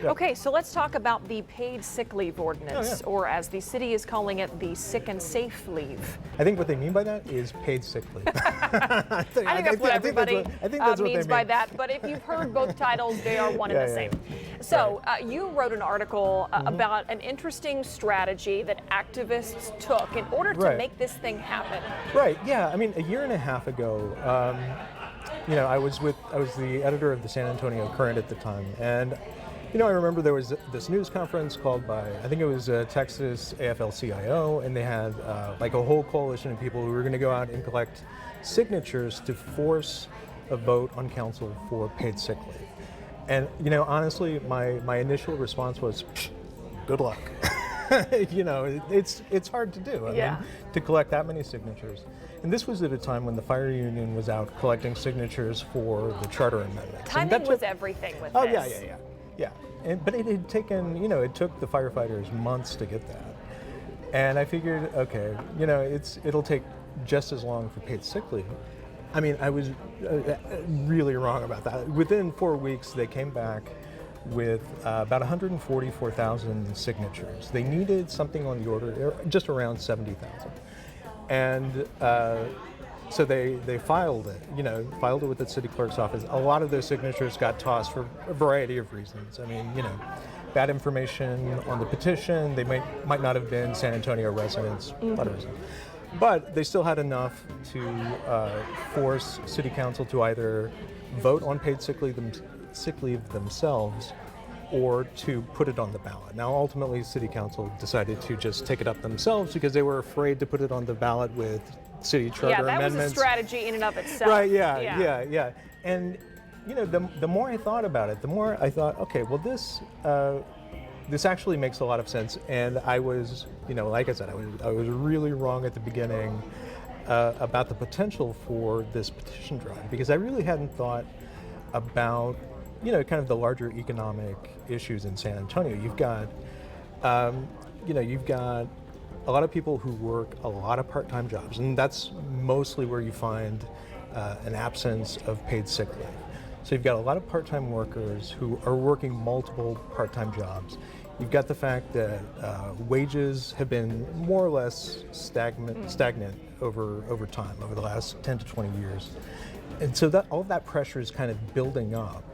Yeah. Okay, so let's talk about the paid sick leave ordinance, or as the city is calling it, the sick and safe leave. I think what they mean by that is paid sick leave. I think that's what everybody means by that, but if you've heard both titles, they are one and the same. So you wrote an article about an interesting strategy that activists took in order to make this thing happen. Right, yeah, I mean, a year and a half ago, you know, I was the editor of the San Antonio Current at the time, and you know, I remember there was this news conference called by, I think it was Texas AFL-CIO, and they had like a whole coalition of people who were going to go out and collect signatures to force a vote on council for paid sick leave. And you know, honestly, my initial response was, good luck. You know, it's hard to do. I mean, to collect that many signatures. And this was at a time when the fire union was out collecting signatures for the charter amendment. Timing was everything with this. Yeah. But it had taken, you know, it took the firefighters months to get that. And I figured, okay, you know, it'll take just as long for paid sick leave. I mean, I was really wrong about that. Within 4 weeks, they came back with about 144,000 signatures. They needed something on the order, just around 70,000. And so they filed it, you know, filed it with the city clerk's office. A lot of those signatures got tossed for a variety of reasons. I mean, you know, bad information on the petition. They might not have been San Antonio residents, a lot of reasons. But they still had enough to force city council to either vote on paid sick leave themselves or to put it on the ballot. Now, ultimately, city council decided to just take it up themselves because they were afraid to put it on the ballot with city charter amendments. Yeah, that was a strategy in and of itself. Right, yeah. And, you know, the more I thought about it, the more I thought, okay, well, this actually makes a lot of sense. And I was, you know, like I said, I was really wrong at the beginning about the potential for this petition drive, because I really hadn't thought about, you know, kind of the larger economic issues in San Antonio. You've got, you know, you've got a lot of people who work a lot of part-time jobs, and that's mostly where you find an absence of paid sick leave. So you've got a lot of part-time workers who are working multiple part-time jobs. You've got the fact that wages have been more or less stagnant over time, over the last 10 to 20 years. And so that all of that pressure is kind of building up.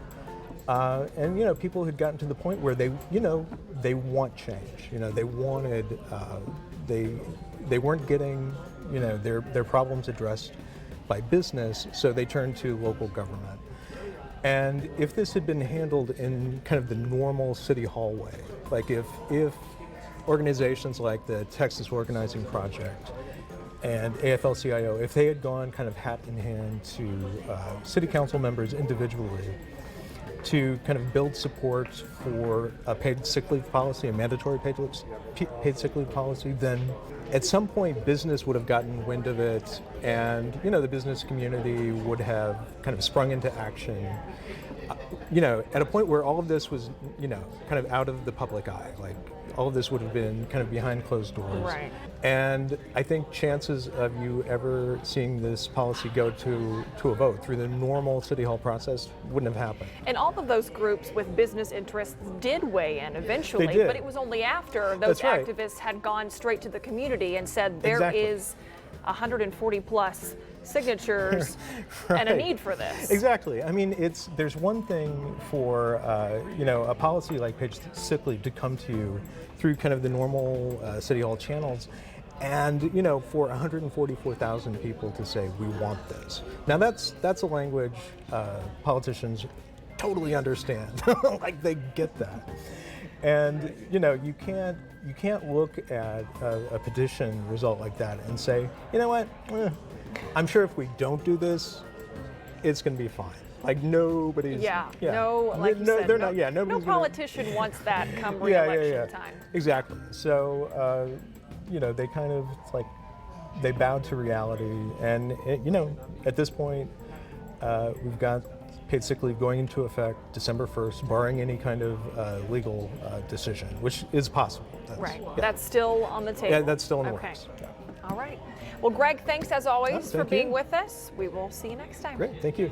And, you know, people had gotten to the point where they, you know, they want change. You know, they wanted, they weren't getting, you know, their problems addressed by business, so they turned to local government. And if this had been handled in kind of the normal city hall way, like if organizations like the Texas Organizing Project and AFL-CIO, if they had gone kind of hat in hand to city council members individually to kind of build support for a paid sick leave policy, a mandatory paid sick leave policy, then at some point business would have gotten wind of it, and, you know, the business community would have kind of sprung into action, you know, at a point where all of this was, you know, kind of out of the public eye. Like, all of this would have been kind of behind closed doors. Right. And I think chances of you ever seeing this policy go to a vote through the normal city hall process wouldn't have happened. And all of those groups with business interests did weigh in eventually, They did. But it was only after those activists had gone straight to the community and said there is 140 plus signatures and a need for this. Exactly. I mean, there's one thing for you know, a policy like paid sick leave to come to you through kind of the normal city hall channels, and, you know, for 144,000 people to say we want this. Now that's a language politicians totally understand. Like, they get that. And, you know, you can't look at a petition result like that and say, you know what, I'm sure if we don't do this, it's going to be fine. Like, nobody's... No politician wants that come re-election time. Exactly. So, you know, they kind of, it's like, they bowed to reality. And, you know, at this point, we've got paid sick leave going into effect December 1st, barring any kind of legal decision, which is possible. That's still on the table. Yeah, that's still in the works. Yeah. All right. Well, Greg, thanks as always for being with us. We will see you next time. Great. Thank you.